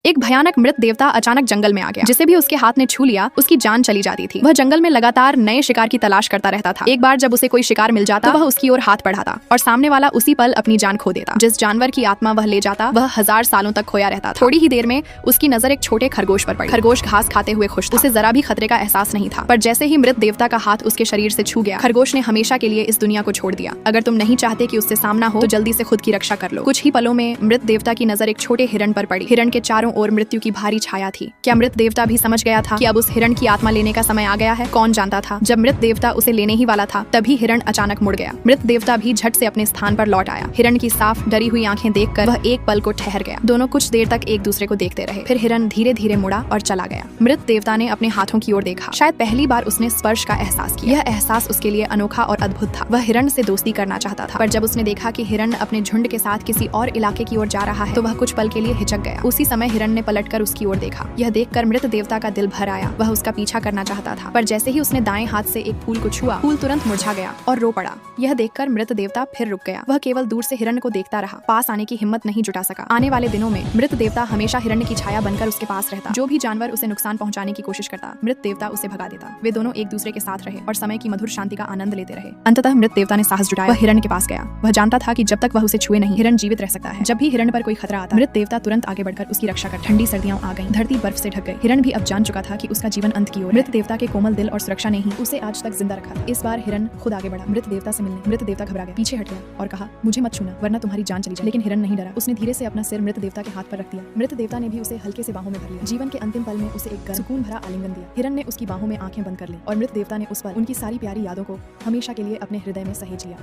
एक भयानक मृत देवता अचानक जंगल में आ गया। जिसे भी उसके हाथ ने छू लिया उसकी जान चली जाती थी। वह जंगल में लगातार नए शिकार की तलाश करता रहता था। एक बार जब उसे कोई शिकार मिल जाता तो वह उसकी ओर हाथ बढ़ाता और सामने वाला उसी पल अपनी जान खो देता। जिस जानवर की आत्मा वह ले जाता वह 1000 सालों तक खोया रहता था। थोड़ी ही देर में उसकी नजर एक छोटे खरगोश पर पड़ी। खरगोश घास खाते हुए खुश था। उसे जरा भी खतरे का एहसास नहीं था। पर जैसे ही मृत देवता का हाथ उसके शरीर से छू गया, खरगोश ने हमेशा के लिए इस दुनिया को छोड़ दिया। अगर तुम नहीं चाहते कि उससे सामना हो तो जल्दी से खुद की रक्षा कर लो। कुछ ही पलों में मृत देवता की नजर एक छोटे हिरण पर पड़ी। हिरण के चारों ओर मृत्यु की भारी छाया थी। क्या मृत देवता भी समझ गया था कि अब उस हिरण की आत्मा लेने का समय आ गया है? कौन जानता था जब मृत देवता उसे लेने ही वाला था तभी हिरण अचानक मुड़ गया। मृत देवता भी झट से अपने स्थान पर लौट आया। हिरण की साफ डरी हुई आंखें देखकर वह एक पल को ठहर गया। दोनों कुछ देर तक एक दूसरे को देखते रहे। फिर हिरण धीरे धीरे मुड़ा और चला गया। मृत देवता ने अपने हाथों की ओर देखा। शायद पहली बार उसने स्पर्श का एहसास किया। यह एहसास उसके लिए अनोखा और अद्भुत था। वह हिरण से दोस्ती करना चाहता था, पर जब उसने देखा कि हिरण अपने झुंड के साथ किसी और इलाके की ओर जा रहा है तो वह कुछ पल के लिए हिचक गया। उसी समय हिरण ने पलटकर उसकी ओर देखा। यह देखकर मृत देवता का दिल भर आया। वह उसका पीछा करना चाहता था, पर जैसे ही उसने दाएं हाथ से एक फूल को छुआ, फूल तुरंत मुरझा गया और रो पड़ा। यह देखकर मृत देवता फिर रुक गया। वह केवल दूर से हिरण को देखता रहा, पास आने की हिम्मत नहीं जुटा सका। आने वाले दिनों में मृत देवता हमेशा हिरण की छाया बनकर उसके पास रहता। जो भी जानवर उसे नुकसान पहुंचाने की कोशिश करता, मृत देवता उसे भगा देता। वे दोनों एक दूसरे के साथ रहे और समय की मधुर शांति का आनंद लेते रहे। अंततः मृत देवता ने साहस जुटाया। वह हिरण के पास गया। वह जानता था कि जब तक वह उसे छुए नहीं, हिरण जीवित रह सकता है। जब भी हिरण पर कोई खतरा आता, मृत देवता तुरंत आगे बढ़कर उसकी रक्षा कर। ठंडी सर्दियां आ गईं, धरती बर्फ से ढक गई। हिरण भी अब जान चुका था कि उसका जीवन अंत की ओर। मृत देवता के कोमल दिल और सुरक्षा ने ही उसे आज तक जिंदा रखा। इस बार हिरण खुद आगे बढ़ा मृत देवता से मिलने। मृत देवता घबरा गया, पीछे हट गया और कहा, मुझे मत छूना वरना तुम्हारी जान चली जाए। लेकिन हिरण नहीं डरा। उसने धीरे से अपना सिर मृत देवता के हाथ पर रख दिया। मृत देवता ने भी उसे हल्के से बाहों में भर लिया। जीवन के अंतिम पल में उसे एक गर्म, सुकून भरा आलिंगन दिया। हिरण ने उसकी बाहों में आंखें बंद कर ली और मृत देवता ने उस पर उनकी सारी प्यारी यादों को हमेशा के लिए अपने हृदय में सहेज लिया।